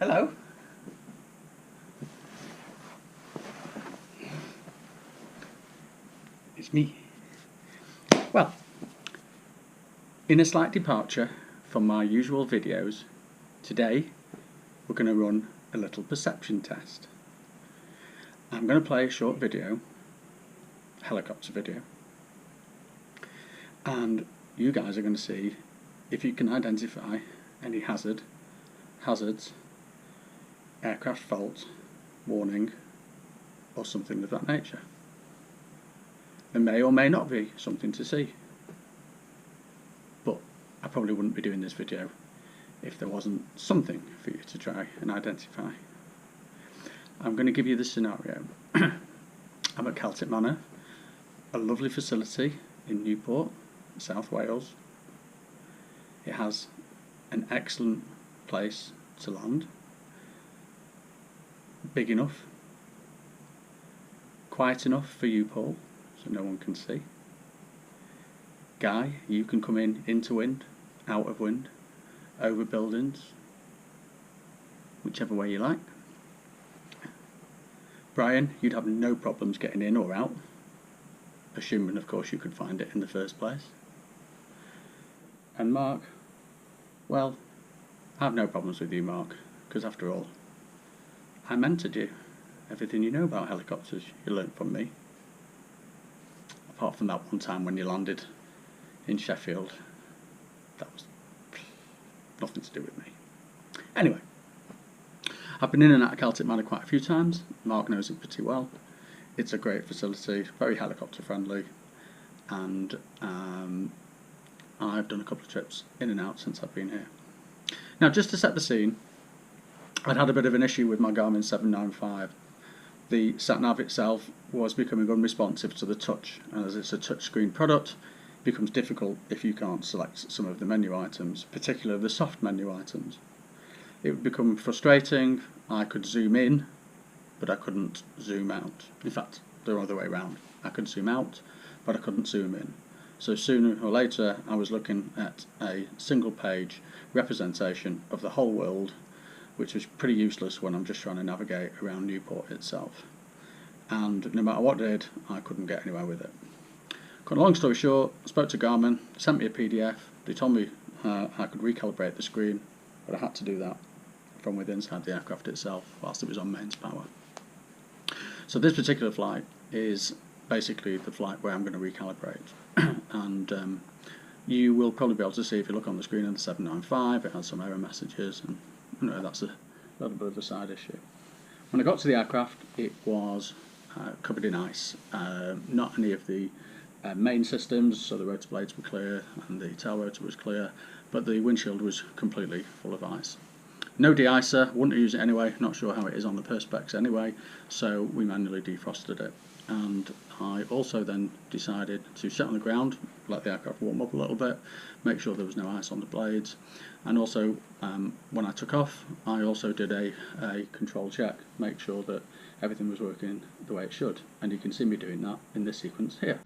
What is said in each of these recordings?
Hello. It's me. Well, in a slight departure from my usual videos, today we're going to run a little perception test. I'm going to play a short video, helicopter video, and you guys are going to see if you can identify any hazards, aircraft fault, warning, or something of that nature. There may or may not be something to see, but I probably wouldn't be doing this video if there wasn't something for you to try and identify. I'm going to give you the scenario. I'm at Celtic Manor, a lovely facility in Newport, South Wales. It has an excellent place to land, big enough, quiet enough for you, Paul, so no one can see. Guy, you can come into wind, out of wind, over buildings, whichever way you like. Brian, you'd have no problems getting in or out, assuming of course you could find it in the first place. And Mark, well, I have no problems with you, Mark, because after all, I mentored you. Everything you know about helicopters you learnt from me. Apart from that one time when you landed in Sheffield, that was nothing to do with me. Anyway, I've been in and out of Celtic Manor quite a few times. Mark knows it pretty well. It's a great facility, very helicopter friendly, and I've done a couple of trips in and out since I've been here. Now, just to set the scene, I'd had a bit of an issue with my Garmin 795. The sat-nav itself was becoming unresponsive to the touch, and as it's a touchscreen product, it becomes difficult if you can't select some of the menu items, particularly the soft menu items. It would become frustrating. I could zoom in, but I couldn't zoom out. In fact, the other way around. I could zoom out, but I couldn't zoom in. So sooner or later, I was looking at a single page representation of the whole world, which was pretty useless when I'm just trying to navigate around Newport itself. And no matter what I did, I couldn't get anywhere with it. Cut a long story short, I spoke to Garmin, sent me a PDF. They told me I could recalibrate the screen, but I had to do that from within inside the aircraft itself whilst it was on mains power. So this particular flight is basically the flight where I'm going to recalibrate. And you will probably be able to see, if you look on the screen on the 795, it has some error messages, and you know, that's a little bit of a side issue. When I got to the aircraft, it was covered in ice. Not any of the main systems, so the rotor blades were clear and the tail rotor was clear, but the windshield was completely full of ice. No de-icer, wouldn't use it anyway, not sure how it is on the perspex anyway, so we manually defrosted it. And I also then decided to sit on the ground, let the aircraft warm up a little bit, make sure there was no ice on the blades, and also when I took off, I also did a control check, make sure that everything was working the way it should, and you can see me doing that in this sequence here.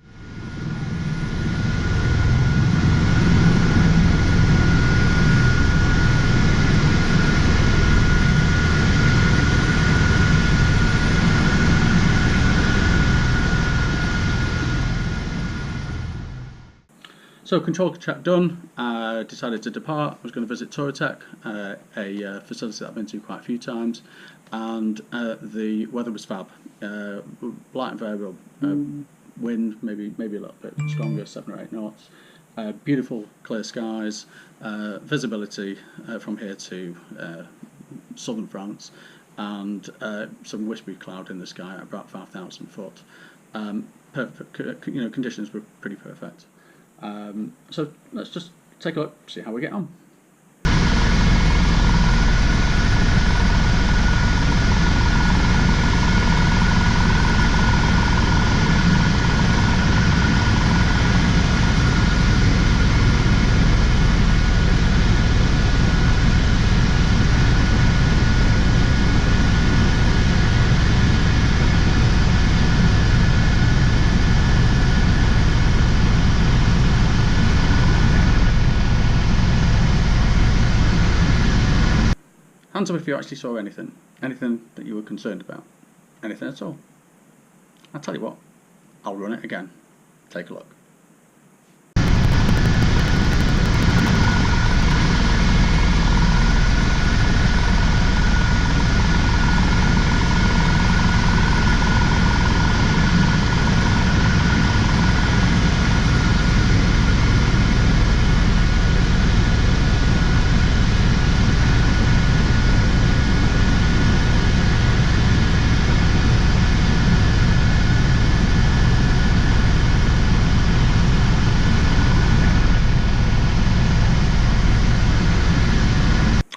So control check done, decided to depart. I was going to visit Touratech, a facility that I've been to quite a few times, and the weather was fab. Light and variable wind, maybe a little bit stronger, 7 or 8 knots. Beautiful clear skies, visibility from here to southern France, and some wispy cloud in the sky at about 5,000 foot. Perfect, you know, conditions were pretty perfect. So let's just take a look, see how we get on. Hands up if you actually saw anything. Anything that you were concerned about. Anything at all. I'll tell you what, I'll run it again. Take a look.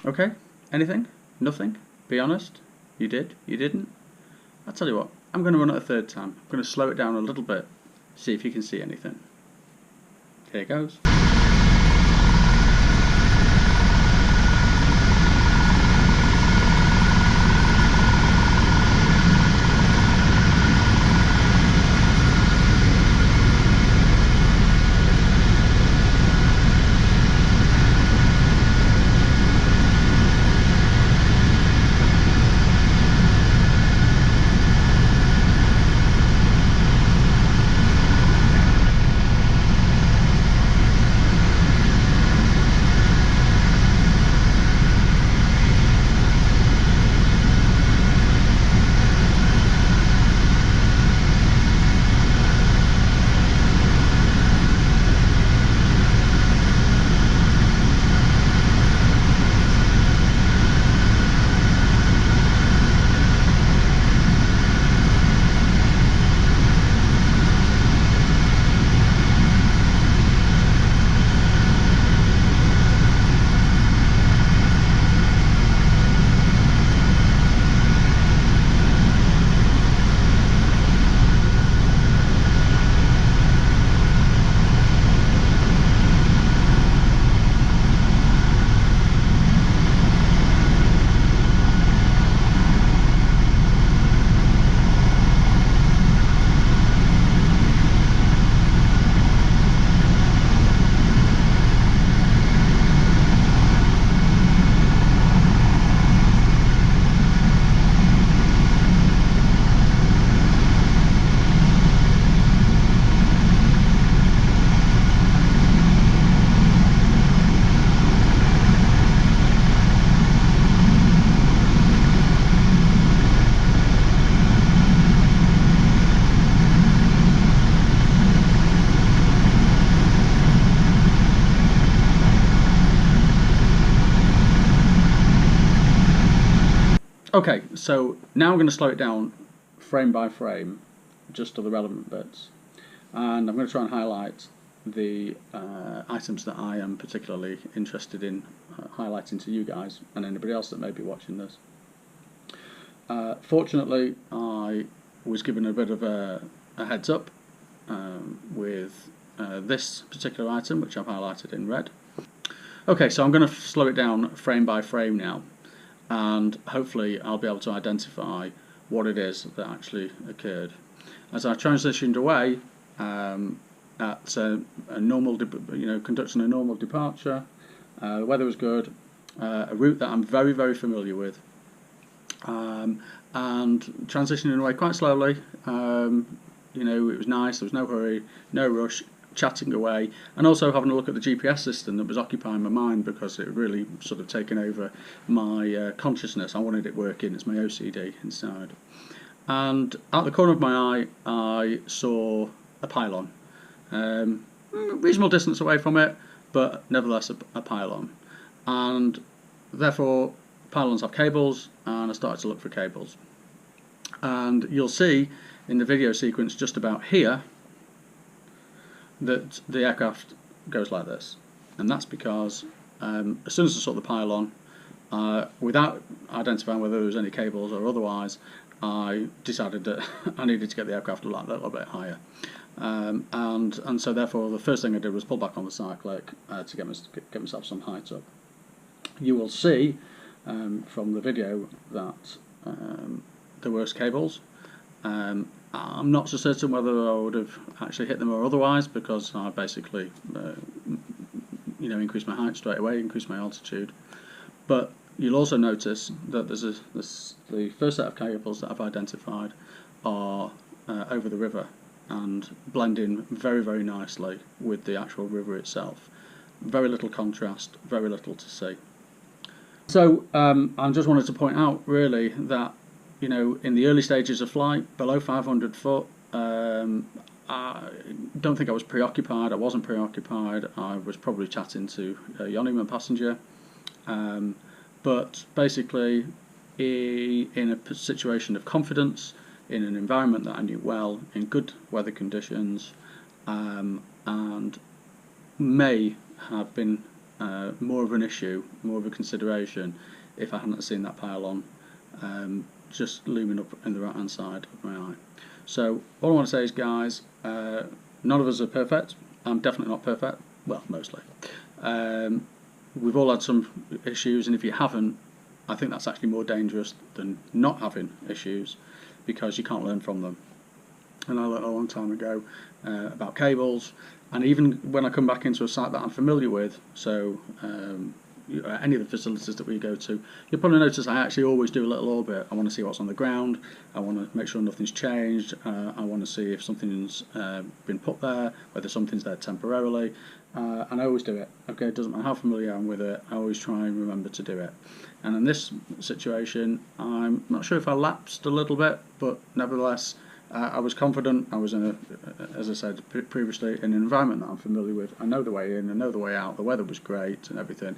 Okay, anything? Nothing? Be honest? You did? You didn't? I'll tell you what, I'm going to run it a third time. I'm going to slow it down a little bit, see if you can see anything. Here it goes. Okay, so now I'm going to slow it down frame by frame, just to the relevant bits, and I'm going to try and highlight the items that I am particularly interested in highlighting to you guys and anybody else that may be watching this. Fortunately, I was given a bit of a heads up with this particular item, which I've highlighted in red. Okay, so I'm going to slow it down frame by frame now, and hopefully I'll be able to identify what it is that actually occurred. As I transitioned away at a normal, conducting a normal departure, the weather was good, a route that I'm very, very familiar with, and transitioning away quite slowly. It was nice, there was no hurry, no rush, chatting away, and also having a look at the GPS system that was occupying my mind because it really sort of taken over my consciousness. I wanted it working. It's my OCD inside. And out the corner of my eye, I saw a pylon, reasonable distance away from it, but nevertheless a pylon. And therefore, pylons have cables, and I started to look for cables. And you'll see in the video sequence just about here that the aircraft goes like this, and that's because as soon as I saw the pylon, without identifying whether there was any cables or otherwise, I decided that I needed to get the aircraft a little bit higher, and so therefore the first thing I did was pull back on the cyclic to get myself some height up. You will see from the video that there were cables. I'm not so certain whether I would have actually hit them or otherwise, because I basically increased my height straight away, increased my altitude. But you'll also notice that the first set of cables that I've identified are over the river and blend in very, very nicely with the actual river itself. Very little contrast, very little to see. So I just wanted to point out really that, you know, in the early stages of flight, below 500 foot, I don't think I was preoccupied. I wasn't preoccupied. I was probably chatting to a Yoniman passenger. But basically, in a situation of confidence, in an environment that I knew well, in good weather conditions, and may have been more of an issue, more of a consideration, if I hadn't seen that pylon just looming up in the right hand side of my eye. So all I want to say is, guys, none of us are perfect. I'm definitely not perfect. Well, mostly. We've all had some issues, and if you haven't, I think that's actually more dangerous than not having issues, because you can't learn from them. And I learned a long time ago about cables, and even when I come back into a site that I'm familiar with, so any of the facilities that we go to, you'll probably notice I actually always do a little orbit. I want to see what's on the ground, I want to make sure nothing's changed, I want to see if something's been put there, whether something's there temporarily, and I always do it. Okay, it doesn't matter how familiar I am with it, I always try and remember to do it. And in this situation, I'm not sure if I lapsed a little bit, but nevertheless, I was confident. I was in as I said previously, in an environment that I'm familiar with. I know the way in, I know the way out, the weather was great and everything,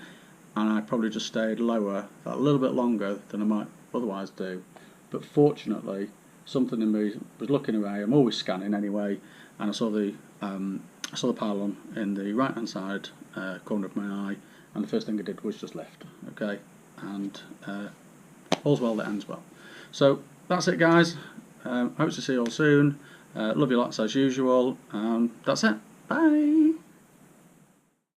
and I probably just stayed lower a little bit longer than I might otherwise do. But fortunately, something in me was looking away. I'm always scanning anyway, and I saw the pylon in the right hand side corner of my eye, and the first thing I did was just lift. Okay, and all's well that ends well. So that's it, guys. Hope to see you all soon. Love you lots as usual. That's it. Bye.